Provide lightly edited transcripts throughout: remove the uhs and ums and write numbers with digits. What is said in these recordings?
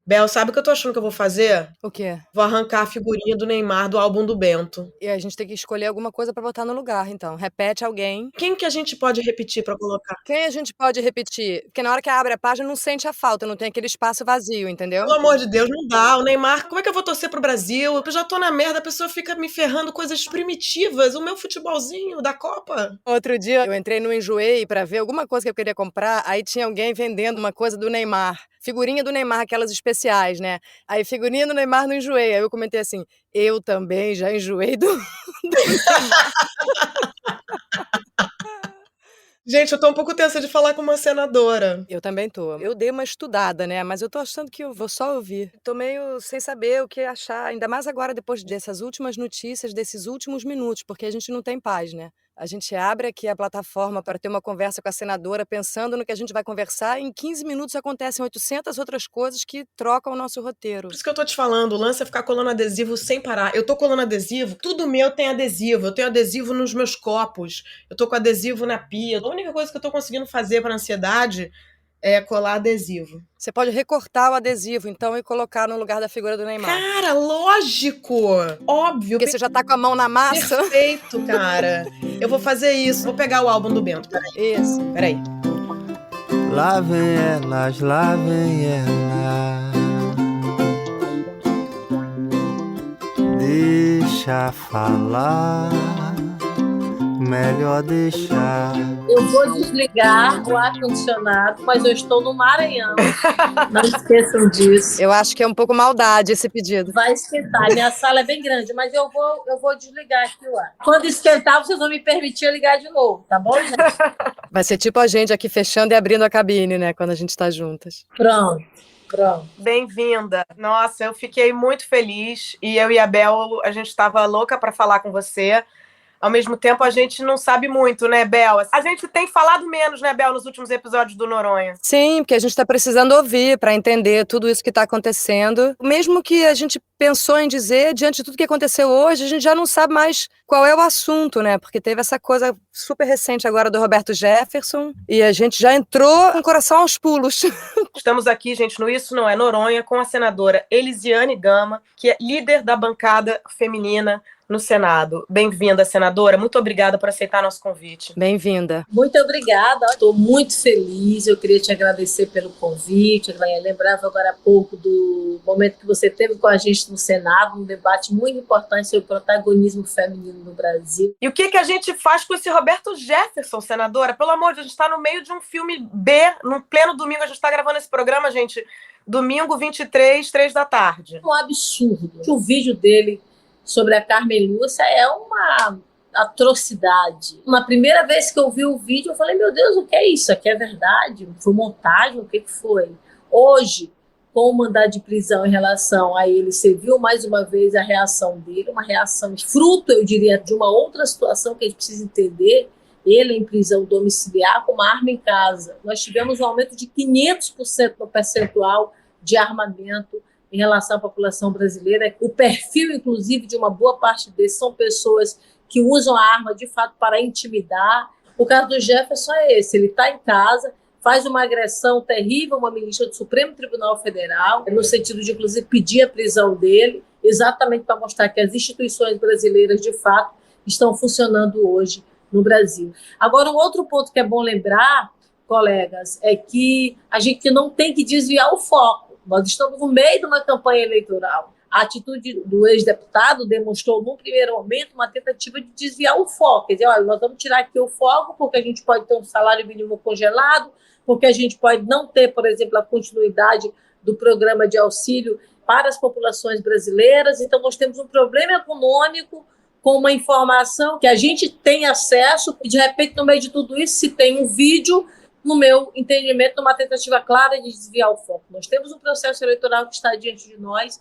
Bel, sabe o que eu tô achando que eu vou fazer? O quê? Vou arrancar a figurinha do Neymar do álbum do Bento. E a gente tem que escolher alguma coisa pra botar no lugar, então. Repete alguém. Quem que a gente pode repetir pra colocar? Quem a gente pode repetir? Porque na hora que abre a página não sente a falta, não tem aquele espaço vazio, entendeu? Pelo amor de Deus, não dá. O Neymar, como é que eu vou torcer pro Brasil? Eu já tô na merda, a pessoa fica me ferrando coisas primitivas. O meu futebolzinho da Copa. Outro dia eu entrei no Enjoei pra ver alguma coisa que eu queria comprar, aí tinha alguém vendendo uma coisa do Neymar. Figurinha do Neymar, aquelas especiais, né? Aí figurinha do Neymar no Enjoei. Aí eu comentei assim, eu também já enjoei do Neymar. Gente, eu tô um pouco tensa de falar com uma senadora. Eu também tô. Eu dei uma estudada, né, mas eu tô achando que eu vou só ouvir. Tô meio sem saber o que achar, ainda mais agora depois dessas últimas notícias, desses últimos minutos, porque a gente não tem paz, né. A gente abre aqui a plataforma para ter uma conversa com a senadora, pensando no que a gente vai conversar, e em 15 minutos acontecem 800 outras coisas que trocam o nosso roteiro. Por isso que eu tô te falando, o lance é ficar colando adesivo sem parar. Eu tô colando adesivo, tudo meu tem adesivo. Eu tenho adesivo nos meus copos, eu tô com adesivo na pia. A única coisa que eu tô conseguindo fazer pra ansiedade é colar adesivo. Você pode recortar o adesivo, então, e colocar no lugar da figura do Neymar. Cara, lógico! Óbvio. Porque você já tá com a mão na massa. Perfeito, cara. Eu vou fazer isso. Vou pegar o álbum do Bento, peraí. Isso. Peraí. Lá vem elas, lá vem elas. Deixa falar, melhor deixar. Eu vou desligar o ar-condicionado, mas eu estou no Maranhão. Não esqueçam disso. Eu acho que é um pouco maldade esse pedido. Vai esquentar. Minha sala é bem grande, mas eu vou desligar aqui o ar. Quando esquentar, vocês vão me permitir ligar de novo, tá bom, gente? Vai ser tipo a gente aqui fechando e abrindo a cabine, né? Quando a gente tá juntas. Pronto. Bem-vinda. Nossa, eu fiquei muito feliz. E eu e a Bel, a gente estava louca para falar com você. Ao mesmo tempo, a gente não sabe muito, né, Bel? A gente tem falado menos, né, Bel, nos últimos episódios do Noronha. Sim, porque a gente está precisando ouvir para entender tudo isso que está acontecendo. Mesmo que a gente pensou em dizer, diante de tudo que aconteceu hoje, a gente já não sabe mais qual é o assunto, né? Porque teve essa coisa super recente agora do Roberto Jefferson e a gente já entrou com o coração aos pulos. Estamos aqui, gente, no Isso Não É Noronha, com a senadora Elisiane Gama, que é líder da bancada feminina no Senado. Bem-vinda, senadora. Muito obrigada por aceitar nosso convite. Bem-vinda. Muito obrigada. Estou muito feliz. Eu queria te agradecer pelo convite. Eu lembrava agora há pouco do momento que você teve com a gente no Senado, um debate muito importante sobre o protagonismo feminino no Brasil. E o que a gente faz com esse Roberto Jefferson, senadora? Pelo amor de Deus, a gente está no meio de um filme B, no pleno domingo. A gente está gravando esse programa, gente, domingo 23, 3 da tarde. Um absurdo. O vídeo dele sobre a Carmen Lúcia é uma atrocidade. Na primeira vez que eu vi o vídeo, eu falei, meu Deus, o que é isso? Aqui é verdade? Foi montagem? O que foi? Hoje, com o mandado de prisão em relação a ele, você viu mais uma vez a reação dele, uma reação fruto, eu diria, de uma outra situação que a gente precisa entender. Ele em prisão domiciliar com uma arma em casa. Nós tivemos um aumento de 500% no percentual de armamento em relação à população brasileira. O perfil, inclusive, de uma boa parte desses são pessoas que usam a arma, de fato, para intimidar. O caso do Jefferson é esse, ele está em casa, faz uma agressão terrível a uma ministra do Supremo Tribunal Federal, no sentido de, inclusive, pedir a prisão dele, exatamente para mostrar que as instituições brasileiras, de fato, estão funcionando hoje no Brasil. Agora, um outro ponto que é bom lembrar, colegas, é que a gente não tem que desviar o foco. Nós estamos no meio de uma campanha eleitoral. A atitude do ex-deputado demonstrou, num primeiro momento, uma tentativa de desviar o foco. Quer dizer, olha, nós vamos tirar aqui o foco porque a gente pode ter um salário mínimo congelado, porque a gente pode não ter, por exemplo, a continuidade do programa de auxílio para as populações brasileiras. Então, nós temos um problema econômico com uma informação que a gente tem acesso e, de repente, no meio de tudo isso, se tem um vídeo, no meu entendimento, numa tentativa clara de desviar o foco. Nós temos um processo eleitoral que está diante de nós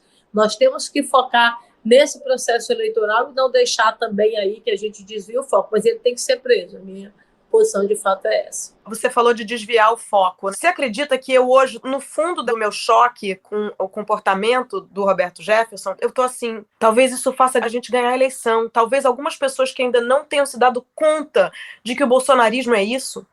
temos que focar nesse processo eleitoral e não deixar também aí que a gente desvie o foco, mas ele tem que ser preso. A minha posição, de fato, é essa. Você falou de desviar o foco. Você acredita que eu hoje, no fundo do meu choque com o comportamento do Roberto Jefferson, eu tô assim, talvez isso faça a gente ganhar a eleição, talvez algumas pessoas que ainda não tenham se dado conta de que o bolsonarismo é isso,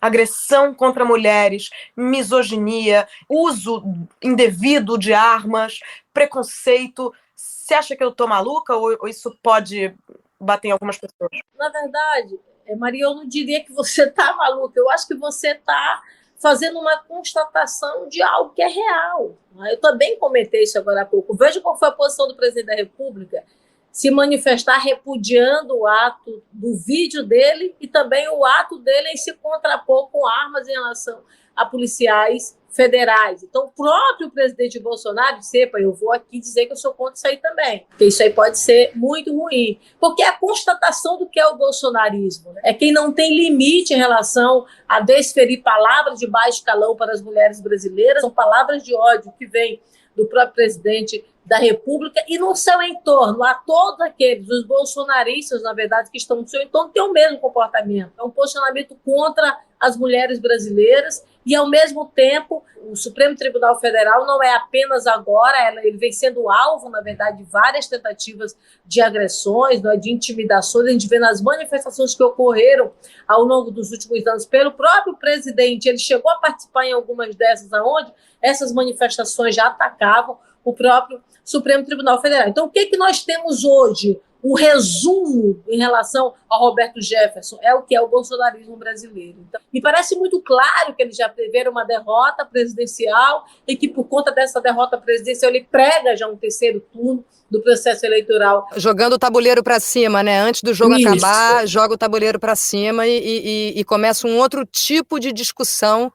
agressão contra mulheres, misoginia, uso indevido de armas, preconceito. Você acha que eu tô maluca ou isso pode bater em algumas pessoas? Na verdade, Maria, eu não diria que você está maluca. Eu acho que você está fazendo uma constatação de algo que é real. Eu também comentei isso agora há pouco. Veja qual foi a posição do presidente da República se manifestar repudiando o ato do vídeo dele e também o ato dele em se contrapor com armas em relação a policiais federais. Então, o próprio presidente Bolsonaro disse, eu vou aqui dizer que eu sou contra isso aí também, porque isso aí pode ser muito ruim, porque é a constatação do que é o bolsonarismo, né? É quem não tem limite em relação a desferir palavras de baixo calão para as mulheres brasileiras, são palavras de ódio que vêm do próprio presidente da República e no seu entorno, a todos aqueles, os bolsonaristas, na verdade, que estão no seu entorno, têm o mesmo comportamento. É um posicionamento contra as mulheres brasileiras e, ao mesmo tempo, o Supremo Tribunal Federal não é apenas agora, ele vem sendo alvo, na verdade, de várias tentativas de agressões, de intimidações. A gente vê nas manifestações que ocorreram ao longo dos últimos anos pelo próprio presidente. Ele chegou a participar em algumas dessas, onde essas manifestações já atacavam o próprio Supremo Tribunal Federal. Então, o que nós temos hoje? O resumo em relação ao Roberto Jefferson é o que é o bolsonarismo brasileiro. Então, me parece muito claro que ele já preveram uma derrota presidencial e que, por conta dessa derrota presidencial, ele prega já um terceiro turno do processo eleitoral. Jogando o tabuleiro para cima, né? Antes do jogo acabar, joga o tabuleiro para cima e começa um outro tipo de discussão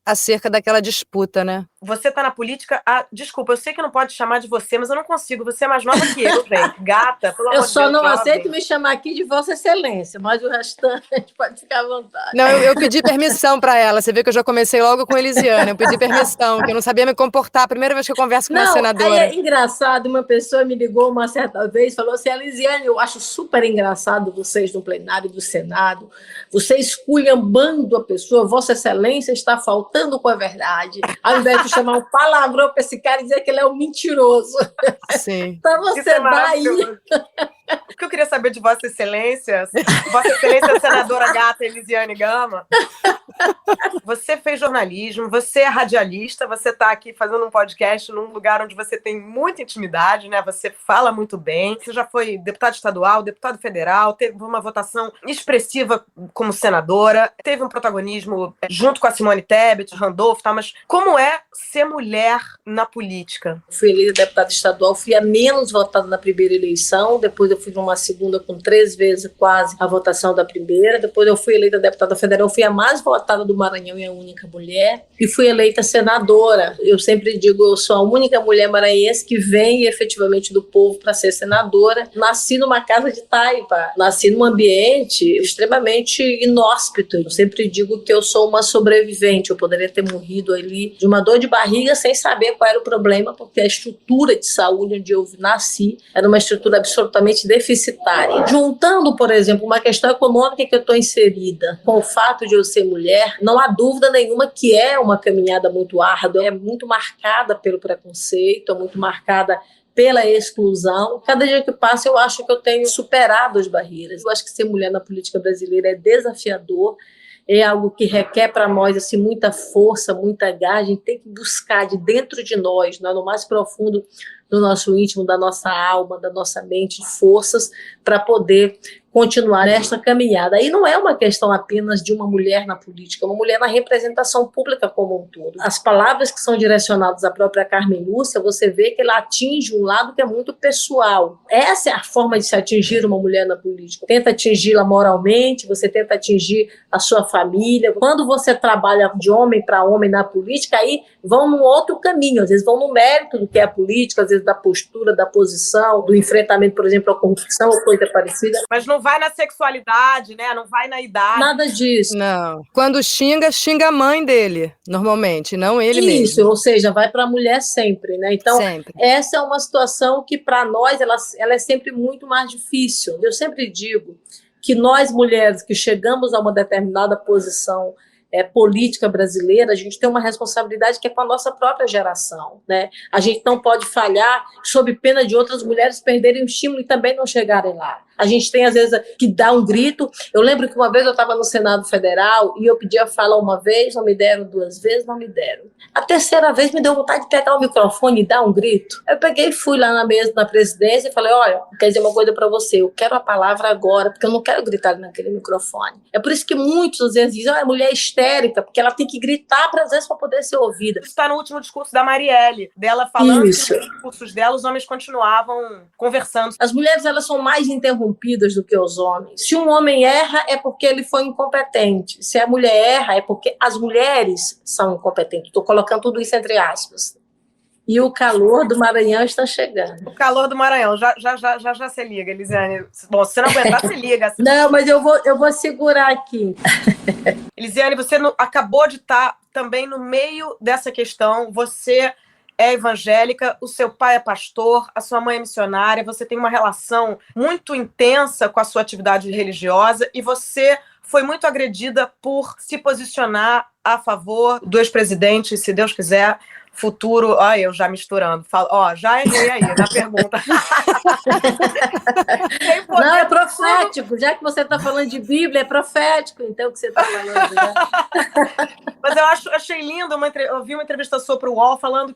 acerca daquela disputa, né? Você tá na política... Desculpa, eu sei que não pode chamar de você, mas eu não consigo. Você é mais nova que eu, gente. Gata, pelo amor de Deus. Eu só não aceito me chamar aqui de Vossa Excelência, mas o restante pode ficar à vontade. Não, eu pedi permissão para ela. Você vê que eu já comecei logo com Elisiane. Eu pedi permissão, que eu não sabia me comportar. A primeira vez que eu converso com uma senadora. Aí é engraçado, uma pessoa me ligou uma certa vez, falou assim, Elisiane, eu acho super engraçado vocês no plenário do Senado, vocês esculhambando a pessoa, Vossa Excelência está faltando com a verdade, ao invés de chamar um palavrão para esse cara e dizer que ele é um mentiroso. Sim. Para você dar aí... O que eu queria saber de Vossa Excelência, senadora gata Elisiane Gama, você fez jornalismo, você é radialista, você está aqui fazendo um podcast num lugar onde você tem muita intimidade, né? Você fala muito bem, você já foi deputado estadual, deputado federal, teve uma votação expressiva como senadora, teve um protagonismo junto com a Simone Tebet, Randolph, tá? Mas como é ser mulher na política? Fui eleita deputada estadual, fui a menos votada na primeira eleição, depois eu fui numa segunda com 3 vezes quase a votação da primeira, depois eu fui eleita deputada federal, fui a mais votada do Maranhão e a única mulher, e fui eleita senadora. Eu sempre digo, eu sou a única mulher maranhense que vem efetivamente do povo para ser senadora. Nasci numa casa de taipa, nasci num ambiente extremamente inóspito. Eu sempre digo que eu sou uma sobrevivente, eu poderia ter morrido ali de uma dor de barriga sem saber qual era o problema, porque a estrutura de saúde onde eu nasci era uma estrutura absolutamente deficitária. Juntando, por exemplo, uma questão econômica que eu estou inserida com o fato de eu ser mulher, não há dúvida nenhuma que é uma caminhada muito árdua, é muito marcada pelo preconceito, é muito marcada pela exclusão. Cada dia que passa eu acho que eu tenho superado as barreiras. Eu acho que ser mulher na política brasileira é desafiador, é algo que requer para nós assim, muita força, muita garra. A gente tem que buscar de dentro de nós, no mais profundo do nosso íntimo, da nossa alma, da nossa mente, forças para poder continuar esta caminhada. Aí não é uma questão apenas de uma mulher na política, é uma mulher na representação pública como um todo. As palavras que são direcionadas à própria Carmen Lúcia, você vê que ela atinge um lado que é muito pessoal. Essa é a forma de se atingir uma mulher na política. Tenta atingi-la moralmente, você tenta atingir a sua família. Quando você trabalha de homem para homem na política, aí vão num outro caminho, às vezes vão no mérito do que é a política, às vezes da postura, da posição, do enfrentamento, por exemplo, à corrupção ou coisa parecida. Mas não vai na sexualidade, né? Não vai na idade. Nada disso. Não. Quando xinga a mãe dele, normalmente, não ele mesmo. Isso, ou seja, vai para a mulher sempre, né? Então, sempre. Essa é uma situação que para nós ela é sempre muito mais difícil. Eu sempre digo que nós mulheres que chegamos a uma determinada posição política brasileira, a gente tem uma responsabilidade que é com a nossa própria geração, né? A gente não pode falhar sob pena de outras mulheres perderem o estímulo e também não chegarem lá. A gente tem, às vezes, que dar um grito. Eu lembro que uma vez eu estava no Senado Federal e eu pedia falar uma vez, não me deram, 2 vezes, não me deram. A terceira vez me deu vontade de pegar o microfone e dar um grito. Eu peguei e fui lá na mesa, na presidência, e falei, olha, quer dizer uma coisa para você, eu quero a palavra agora, porque eu não quero gritar naquele microfone. É por isso que muitos, às vezes, dizem, a mulher é histérica, porque ela tem que gritar, às vezes, para poder ser ouvida. Isso está no último discurso da Marielle, dela falando Isso. que nos discursos dela os homens continuavam conversando. As mulheres, elas são mais interrompidas do que os homens. Se um homem erra, é porque ele foi incompetente. Se a mulher erra, é porque as mulheres são incompetentes. Estou colocando tudo isso entre aspas. E o calor do Maranhão está chegando. O calor do Maranhão, já se liga, Elisiane. Bom, se você não aguentar, se liga. Não, mas eu vou segurar aqui. Elisiane, você acabou de estar também no meio dessa questão. Você é evangélica, o seu pai é pastor, a sua mãe é missionária, você tem uma relação muito intensa com a sua atividade religiosa e você foi muito agredida por se posicionar a favor do ex-presidente, se Deus quiser, futuro... Olha, eu já misturando. Já errei aí na pergunta. Não, é profético. Já que você está falando de Bíblia, é profético, então, o que você está falando. Né? Mas eu achei lindo, eu vi uma entrevista sua para o UOL falando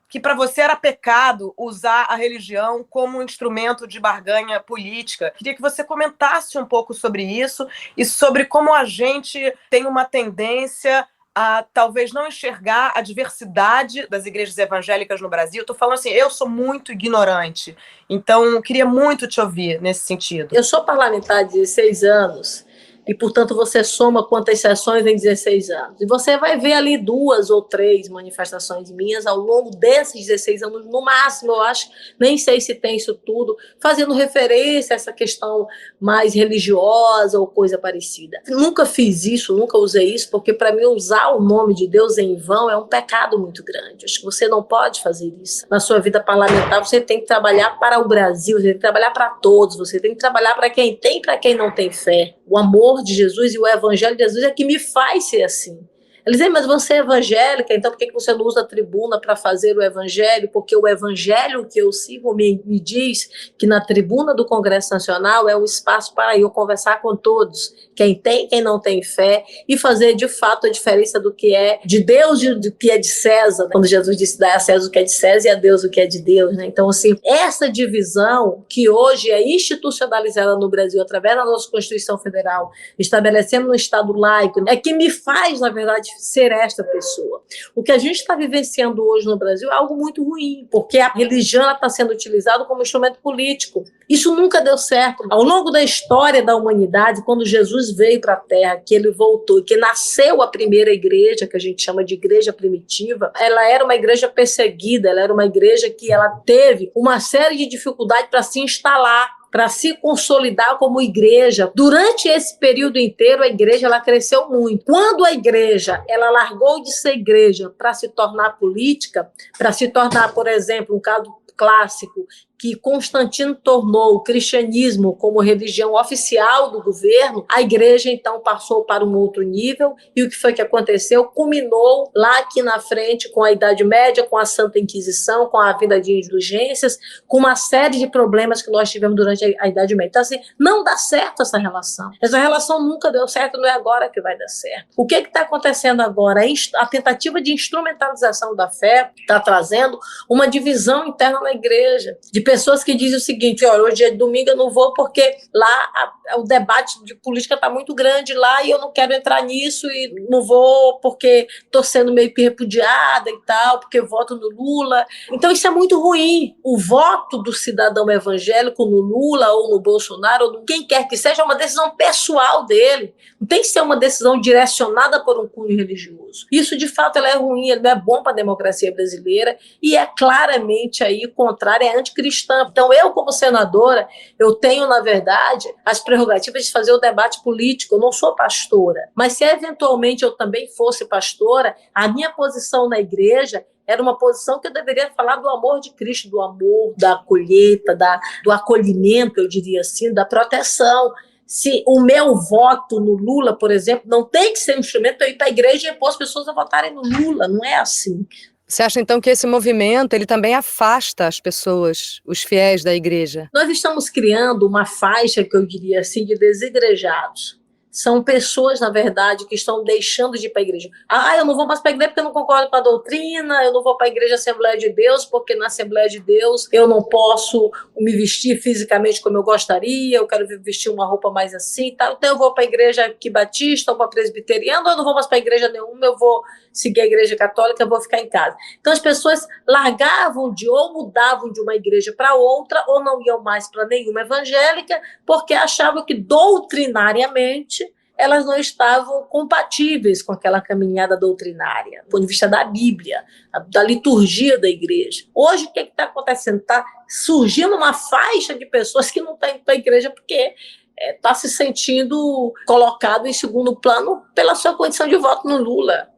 que para você era pecado usar a religião como um instrumento de barganha política. Queria que você comentasse um pouco sobre isso e sobre como a gente tem uma tendência a talvez não enxergar a diversidade das igrejas evangélicas no Brasil. Estou falando assim, eu sou muito ignorante, então queria muito te ouvir nesse sentido. Eu sou parlamentar há 16 anos e, portanto, você soma quantas sessões em 16 anos. E você vai ver ali 2 ou 3 manifestações minhas ao longo desses 16 anos, no máximo, eu acho, nem sei se tem isso tudo, fazendo referência a essa questão mais religiosa ou coisa parecida. Nunca fiz isso, nunca usei isso, porque para mim usar o nome de Deus em vão é um pecado muito grande. Acho que você não pode fazer isso. Na sua vida parlamentar, você tem que trabalhar para o Brasil, você tem que trabalhar para todos, você tem que trabalhar para quem tem e para quem não tem fé. O amor de Jesus e o evangelho de Jesus é que me faz ser assim. Eles dizem, mas você é evangélica, então por que você não usa a tribuna para fazer o evangelho? Porque o evangelho que eu sigo me diz que na tribuna do Congresso Nacional é um espaço para eu conversar com todos, quem tem, quem não tem fé, e fazer de fato a diferença do que é de Deus e do que é de César, quando Jesus disse, dá a César o que é de César e a Deus o que é de Deus, né? Então, assim, essa divisão que hoje é institucionalizada no Brasil através da nossa Constituição Federal, estabelecendo um Estado laico, é que me faz, na verdade, ser esta pessoa. O que a gente está vivenciando hoje no Brasil é algo muito ruim, porque a religião está sendo utilizada como instrumento político. Isso nunca deu certo. Ao longo da história da humanidade, quando Jesus veio para a Terra, que ele voltou, que nasceu a primeira igreja, que a gente chama de igreja primitiva, ela era uma igreja perseguida, ela era uma igreja que ela teve uma série de dificuldades para se instalar, para se consolidar como igreja. Durante esse período inteiro, a igreja ela cresceu muito. Quando a igreja ela largou de ser igreja para se tornar política, para se tornar, por exemplo, um caso clássico, que Constantino tornou o cristianismo como religião oficial do governo, a igreja então passou para um outro nível, e o que foi que aconteceu? Culminou lá aqui na frente com a Idade Média, com a Santa Inquisição, com a vinda de indulgências, com uma série de problemas que nós tivemos durante a Idade Média. Então, assim, não dá certo essa relação. Essa relação nunca deu certo, não é agora que vai dar certo. O que está acontecendo agora? A tentativa de instrumentalização da fé está trazendo uma divisão interna na igreja, de pessoas que dizem o seguinte, olha, hoje é domingo, eu não vou porque lá o debate de política está muito grande lá e eu não quero entrar nisso e não vou porque estou sendo meio repudiada e tal, porque eu voto no Lula. Então isso é muito ruim. O voto do cidadão evangélico no Lula ou no Bolsonaro ou no quem quer que seja é uma decisão pessoal dele. Não tem que ser uma decisão direcionada por um cunho religioso. Isso, de fato, ela é ruim, ele não é bom para a democracia brasileira e é claramente aí contrário, é anticristão. Então, eu, como senadora, eu tenho, na verdade, as prerrogativas de fazer o debate político. Eu não sou pastora, mas se eventualmente eu também fosse pastora, a minha posição na igreja era uma posição que eu deveria falar do amor de Cristo, do amor, da colheita, do acolhimento, eu diria assim, da proteção. Se o meu voto no Lula, por exemplo, não tem que ser um instrumento para ir para a igreja e impor as pessoas a votarem no Lula, não é assim. Você acha, então, que esse movimento, ele também afasta as pessoas, os fiéis da igreja? Nós estamos criando uma faixa, que eu diria assim, de desigrejados. São pessoas, na verdade, que estão deixando de ir para a igreja. Eu não vou mais para a igreja porque eu não concordo com a doutrina, eu não vou para a igreja Assembleia de Deus porque na Assembleia de Deus eu não posso me vestir fisicamente como eu gostaria, eu quero vestir uma roupa mais assim e tal. Então eu vou para a igreja aqui batista ou para a presbiteriana, ou eu não vou mais para a igreja nenhuma, eu vou seguir a igreja católica, eu vou ficar em casa. Então as pessoas largavam ou mudavam de uma igreja para outra, ou não iam mais para nenhuma evangélica, porque achavam que doutrinariamente elas não estavam compatíveis com aquela caminhada doutrinária, do ponto de vista da Bíblia, da liturgia da igreja. Hoje, o que está acontecendo? Está surgindo uma faixa de pessoas que não estão indo para a igreja porque está se sentindo colocado em segundo plano pela sua condição de voto no Lula.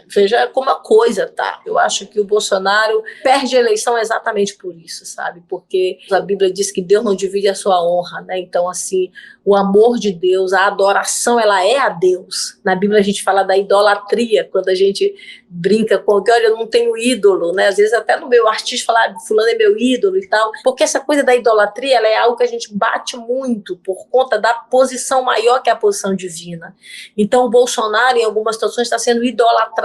Veja como a coisa tá. Eu acho que o Bolsonaro perde a eleição exatamente por isso, sabe? Porque a Bíblia diz que Deus não divide a sua honra, né? Então, assim, o amor de Deus, a adoração, ela é a Deus. Na Bíblia a gente fala da idolatria, quando a gente brinca com alguém, olha, eu não tenho ídolo, né? Às vezes até no meu artista falar, fulano é meu ídolo e tal. Porque essa coisa da idolatria, ela é algo que a gente bate muito por conta da posição maior que a posição divina. Então, o Bolsonaro, em algumas situações, está sendo idolatrado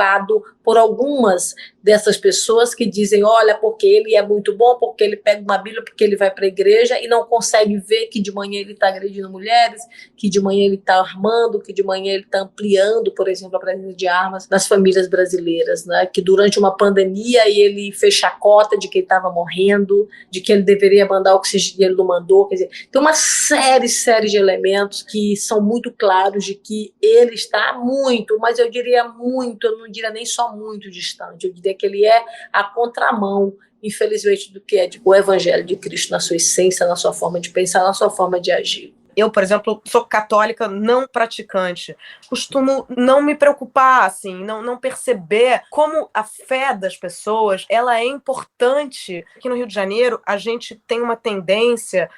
por algumas dessas pessoas que dizem, olha, porque ele é muito bom, porque ele pega uma Bíblia, porque ele vai para a igreja e não consegue ver que de manhã ele está agredindo mulheres, que de manhã ele está armando, que de manhã ele está ampliando, por exemplo, a presença de armas nas famílias brasileiras, né? Que durante uma pandemia ele fez chacota de que ele estava morrendo, de que ele deveria mandar oxigênio e ele não mandou. Quer dizer, tem uma série de elementos que são muito claros de que ele está muito, mas eu diria muito, eu não diria nem só muito distante, eu diria que ele é a contramão, infelizmente, do que é o Evangelho de Cristo na sua essência, na sua forma de pensar, na sua forma de agir. Eu, por exemplo, sou católica não praticante. Costumo não me preocupar, assim, não perceber como a fé das pessoas, ela é importante. Aqui no Rio de Janeiro, a gente tem uma tendência,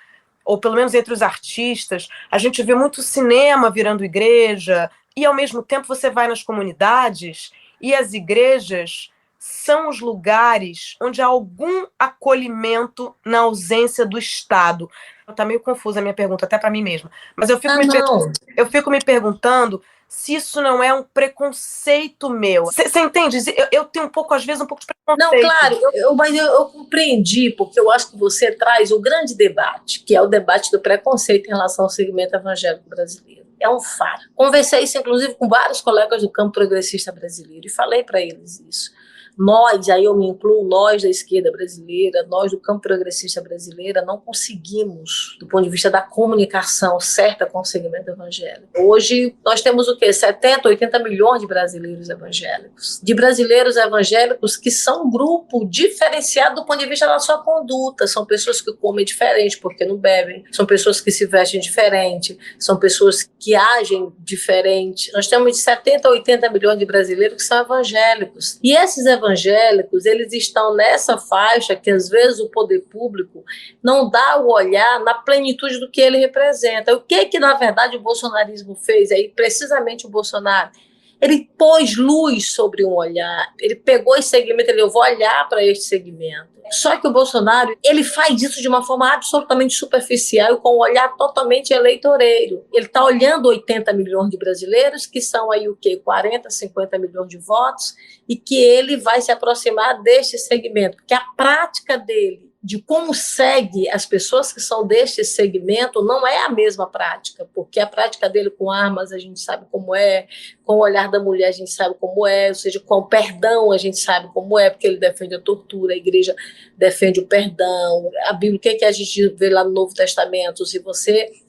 ou pelo menos entre os artistas, a gente vê muito cinema virando igreja, e ao mesmo tempo você vai nas comunidades e as igrejas são os lugares onde há algum acolhimento na ausência do Estado. Está meio confusa a minha pergunta, até para mim mesma. Mas eu fico me perguntando se isso não é um preconceito meu. Você entende? Eu tenho às vezes, um pouco de preconceito. Não, claro, mas eu compreendi, porque eu acho que você traz o grande debate, que é o debate do preconceito em relação ao segmento evangélico brasileiro. É um fato. Conversei isso, inclusive, com vários colegas do campo progressista brasileiro e falei para eles isso. Nós, aí eu me incluo, nós da esquerda brasileira, nós do campo progressista brasileira, não conseguimos, do ponto de vista da comunicação certa com o segmento evangélico. Hoje, nós temos o quê? 70, 80 milhões de brasileiros evangélicos. De brasileiros evangélicos que são um grupo diferenciado do ponto de vista da sua conduta. São pessoas que comem diferente porque não bebem, são pessoas que se vestem diferente, são pessoas que agem diferente. Nós temos de 70 a 80 milhões de brasileiros que são evangélicos. E esses evangélicos, eles estão nessa faixa que às vezes o poder público não dá o olhar na plenitude do que ele representa. O que na verdade o bolsonarismo fez aí, precisamente o Bolsonaro? Ele pôs luz sobre um olhar, ele pegou esse segmento, eu vou olhar para este segmento. Só que o Bolsonaro, ele faz isso de uma forma absolutamente superficial e com um olhar totalmente eleitoreiro. Ele está olhando 80 milhões de brasileiros, que são aí o quê? 40, 50 milhões de votos, e que ele vai se aproximar deste segmento, porque a prática dele, de como segue as pessoas que são deste segmento, não é a mesma prática, porque a prática dele com armas a gente sabe como é, com o olhar da mulher a gente sabe como é, ou seja, com o perdão a gente sabe como é, porque ele defende a tortura, a igreja defende o perdão, a Bíblia, o que a gente vê lá no Novo Testamento? Se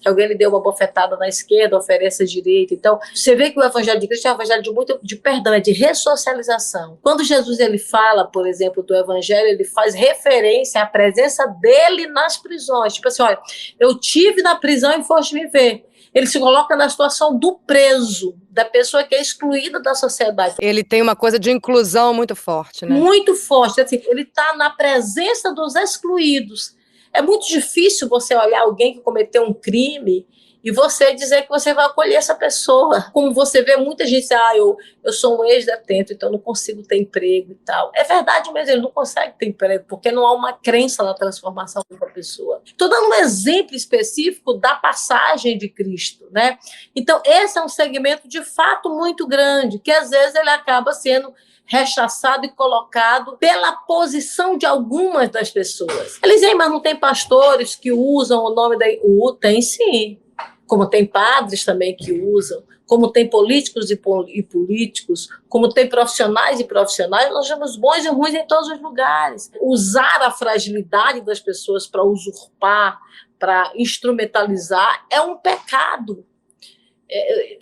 alguém lhe deu uma bofetada na esquerda, oferece a direita. Então, você vê que o Evangelho de Cristo é um evangelho de perdão, é de ressocialização. Quando Jesus ele fala, por exemplo, do Evangelho, ele faz referência à presença dele nas prisões. Tipo assim, olha, eu tive na prisão e foste me ver. Ele se coloca na situação do preso, da pessoa que é excluída da sociedade. Ele tem uma coisa de inclusão muito forte, né? Muito forte. Assim, ele está na presença dos excluídos. É muito difícil você olhar alguém que cometeu um crime e você dizer que você vai acolher essa pessoa. Como você vê muita gente dizer, eu sou um ex-detento, então não consigo ter emprego e tal. É verdade mesmo, ele não consegue ter emprego, porque não há uma crença na transformação de uma pessoa. Estou dando um exemplo específico da passagem de Cristo, né? Então, esse é um segmento de fato muito grande, que às vezes ele acaba sendo rechaçado e colocado pela posição de algumas das pessoas. Eles dizem, mas não tem pastores que usam o nome da... Tem sim. Como tem padres também que usam, como tem políticos e políticos, como tem profissionais e profissionais, nós temos bons e ruins em todos os lugares. Usar a fragilidade das pessoas para usurpar, para instrumentalizar, é um pecado.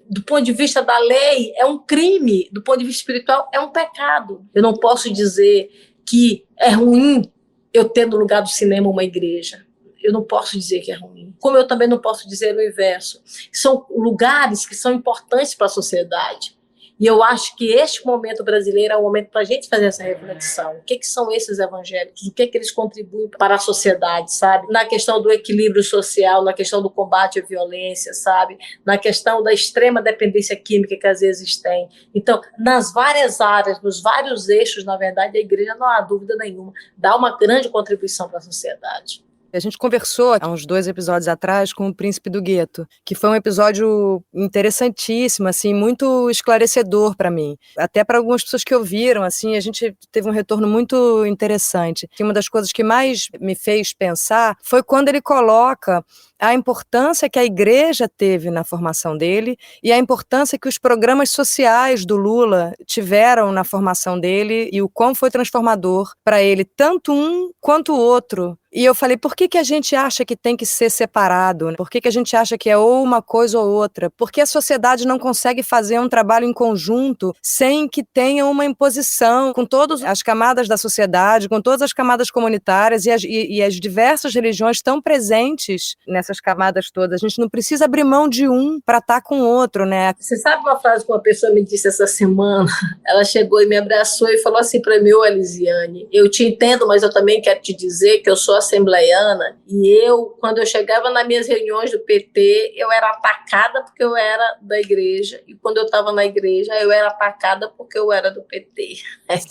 Do ponto de vista da lei, é um crime. Do ponto de vista espiritual, é um pecado. Eu não posso dizer que é ruim eu ter no lugar do cinema uma igreja. Eu não posso dizer que é ruim. Como eu também não posso dizer o inverso. São lugares que são importantes para a sociedade. E eu acho que este momento brasileiro é o momento para a gente fazer essa reflexão. O que são esses evangélicos? O que eles contribuem para a sociedade, sabe? Na questão do equilíbrio social, na questão do combate à violência, sabe? Na questão da extrema dependência química que às vezes tem. Então, nas várias áreas, nos vários eixos, na verdade, a igreja, não há dúvida nenhuma, dá uma grande contribuição para a sociedade. A gente conversou há uns 2 episódios atrás com o Príncipe do Gueto, que foi um episódio interessantíssimo, assim, muito esclarecedor para mim. Até para algumas pessoas que ouviram, assim, a gente teve um retorno muito interessante. E uma das coisas que mais me fez pensar foi quando ele coloca a importância que a igreja teve na formação dele e a importância que os programas sociais do Lula tiveram na formação dele e o quão foi transformador para ele, tanto um quanto o outro. E eu falei, por que a gente acha que tem que ser separado? Por que a gente acha que é ou uma coisa ou outra? Porque a sociedade não consegue fazer um trabalho em conjunto sem que tenha uma imposição com todas as camadas da sociedade, com todas as camadas comunitárias e as diversas religiões estão presentes nessas camadas todas. A gente não precisa abrir mão de um para estar com o outro, né? Você sabe uma frase que uma pessoa me disse essa semana? Ela chegou e me abraçou e falou assim para mim, Elisiane, eu te entendo, mas eu também quero te dizer que eu sou assembleiana e quando eu chegava nas minhas reuniões do PT, eu era atacada porque eu era da igreja e quando eu estava na igreja, eu era atacada porque eu era do PT.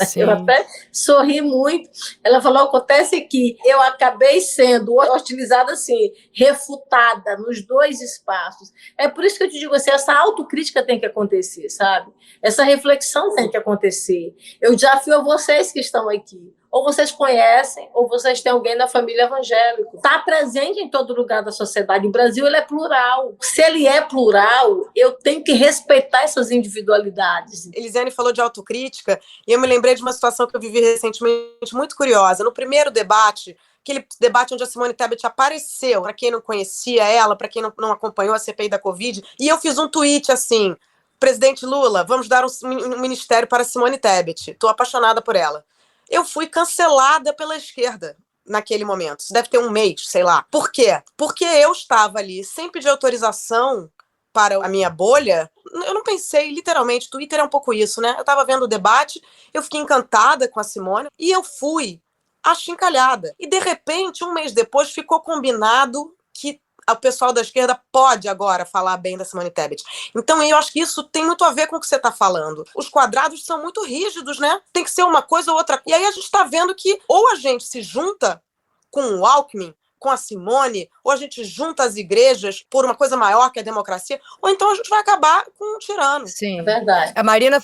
Sim. Eu até sorri muito. Ela falou, acontece que eu acabei sendo hostilizada assim, refutada nos 2 espaços. É por isso que eu te digo assim, essa autocrítica tem que acontecer, sabe? Essa reflexão tem que acontecer. Eu desafio a vocês que estão aqui. Ou vocês conhecem, ou vocês têm alguém da família evangélica. Está presente em todo lugar da sociedade. O Brasil ele é plural. Se ele é plural, eu tenho que respeitar essas individualidades. Elisiane falou de autocrítica, e eu me lembrei de uma situação que eu vivi recentemente muito curiosa. No primeiro debate, aquele debate onde a Simone Tebet apareceu, para quem não conhecia ela, para quem não acompanhou a CPI da Covid, e eu fiz um tweet assim, presidente Lula, vamos dar um ministério para Simone Tebet, estou apaixonada por ela. Eu fui cancelada pela esquerda naquele momento, isso deve ter um mês, sei lá. Por quê? Porque eu estava ali sem pedir autorização para a minha bolha, eu não pensei, literalmente, Twitter é um pouco isso, né? Eu estava vendo o debate, eu fiquei encantada com a Simone, e eu fui achincalhada. E, de repente, um mês depois, ficou combinado que o pessoal da esquerda pode agora falar bem da Simone Tebet. Então, eu acho que isso tem muito a ver com o que você está falando. Os quadrados são muito rígidos, né? Tem que ser uma coisa ou outra. E aí a gente está vendo que ou a gente se junta com o Alckmin, com a Simone, ou a gente junta as igrejas por uma coisa maior que a democracia, ou então a gente vai acabar com um tirano. Sim. É verdade. A Marina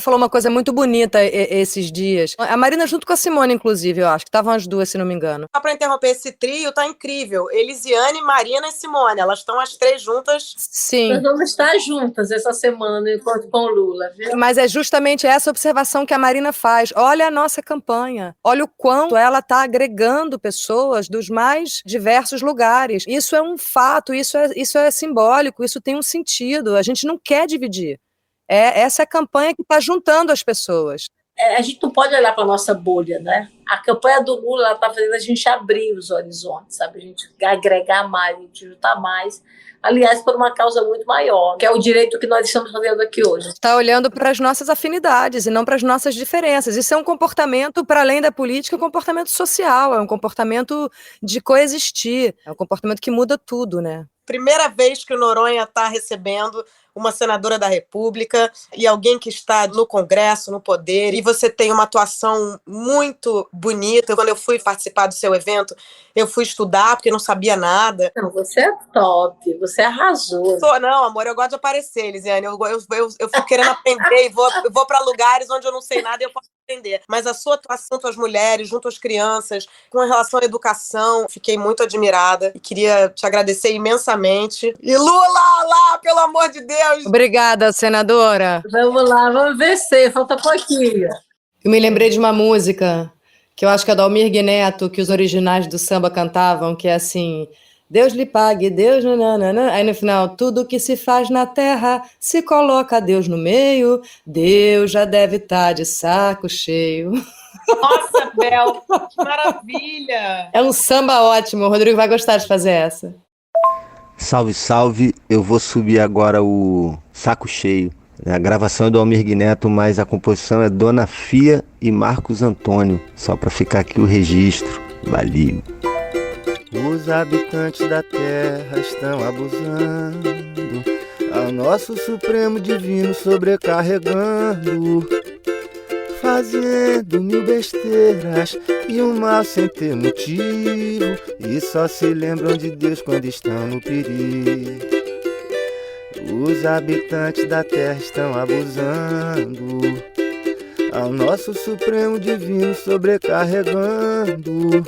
falou uma coisa muito bonita esses dias. A Marina junto com a Simone, inclusive, eu acho, que estavam as duas, se não me engano. Só para interromper, esse trio tá incrível. Elisiane, Marina e Simone, elas estão as 3 juntas. Sim. Nós vamos estar juntas essa semana, enquanto com o Lula, viu? Mas é justamente essa observação que a Marina faz. Olha a nossa campanha. Olha o quanto ela está agregando pessoas dos mais diversos lugares. Isso é um fato, isso é simbólico, isso tem um sentido. A gente não quer dividir. Essa é a campanha que está juntando as pessoas. A gente não pode olhar para a nossa bolha, né? A campanha do Lula está fazendo a gente abrir os horizontes, sabe? A gente agregar mais, a gente juntar mais. Aliás, por uma causa muito maior, que é o direito que nós estamos fazendo aqui hoje. Está olhando para as nossas afinidades e não para as nossas diferenças. Isso é um comportamento, para além da política, um comportamento social, é um comportamento de coexistir, é um comportamento que muda tudo, né? Primeira vez que o Noronha está recebendo uma senadora da República e alguém que está no Congresso, no poder, e você tem uma atuação muito bonita. Quando eu fui participar do seu evento, eu fui estudar, porque não sabia nada. Não, você é top, você arrasou. Não, amor, eu gosto de aparecer, Elisiane. Eu fico querendo aprender e vou para lugares onde eu não sei nada e eu posso aprender. Mas a sua atuação junto às mulheres, junto às crianças, com relação à educação, fiquei muito admirada e queria te agradecer imensamente. E Lula, lá, pelo amor de Deus! Obrigada, senadora. Vamos lá, vamos vencer, falta pouquinho. Eu me lembrei de uma música que eu acho que é do Almir Neto, que os originais do samba cantavam, que é assim: Deus lhe pague, Deus... Nananana. Aí no final, tudo que se faz na terra, se coloca Deus no meio, Deus já deve estar de saco cheio. Nossa, Bel, que maravilha! É um samba ótimo, o Rodrigo vai gostar de fazer essa. Salve, salve, eu vou subir agora o Saco Cheio. A gravação é do Almir Neto, mas a composição é Dona Fia e Marcos Antônio. Só para ficar aqui o registro. Valeu. Os habitantes da terra estão abusando ao nosso Supremo Divino sobrecarregando, fazendo mil besteiras e um mal sem ter motivo, e só se lembram de Deus quando estão no perigo. Os habitantes da terra estão abusando ao nosso Supremo Divino sobrecarregando,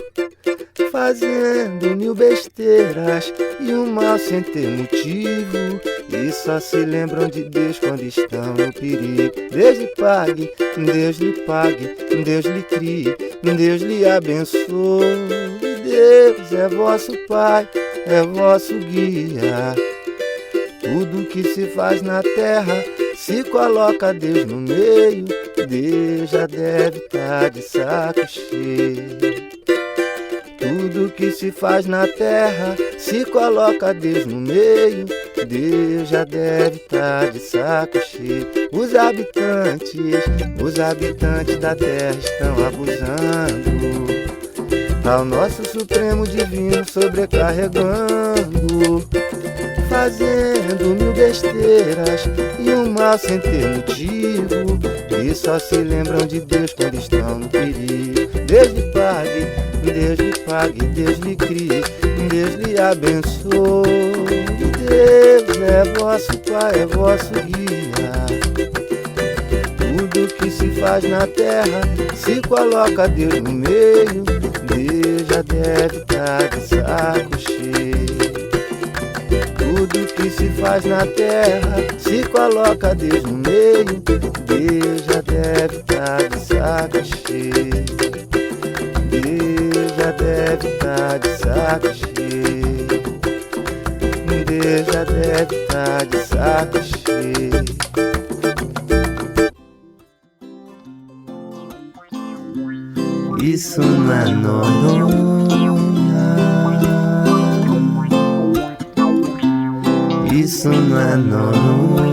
fazendo mil besteiras e um mal sem ter motivo, e só se lembram de Deus quando estão no perigo. Deus lhe pague, Deus lhe pague, Deus lhe crie, Deus lhe abençoe. Deus é vosso Pai, é vosso guia. Tudo que se faz na terra, se coloca Deus no meio, Deus já deve estar de saco cheio. Tudo que se faz na terra, se coloca Deus no meio, Deus já deve estar de saco cheio. Os habitantes da terra estão abusando ao nosso Supremo Divino sobrecarregando, fazendo mil besteiras e um mal sem ter motivo, e só se lembram de Deus quando estão no perigo. Deus lhe pague, Deus lhe pague, Deus lhe crie, Deus lhe abençoe. Deus é vosso Pai, é vosso guia. Tudo que se faz na terra, se coloca Deus no meio, Deus já deve estar de saco cheio. Tudo que se faz na terra, se coloca Deus no meio, Deus já deve estar de saco cheio. Deus já deve estar de saco cheio. Deus já deve estar de saco cheio. Isso não é Noronha, isso não é Noronha.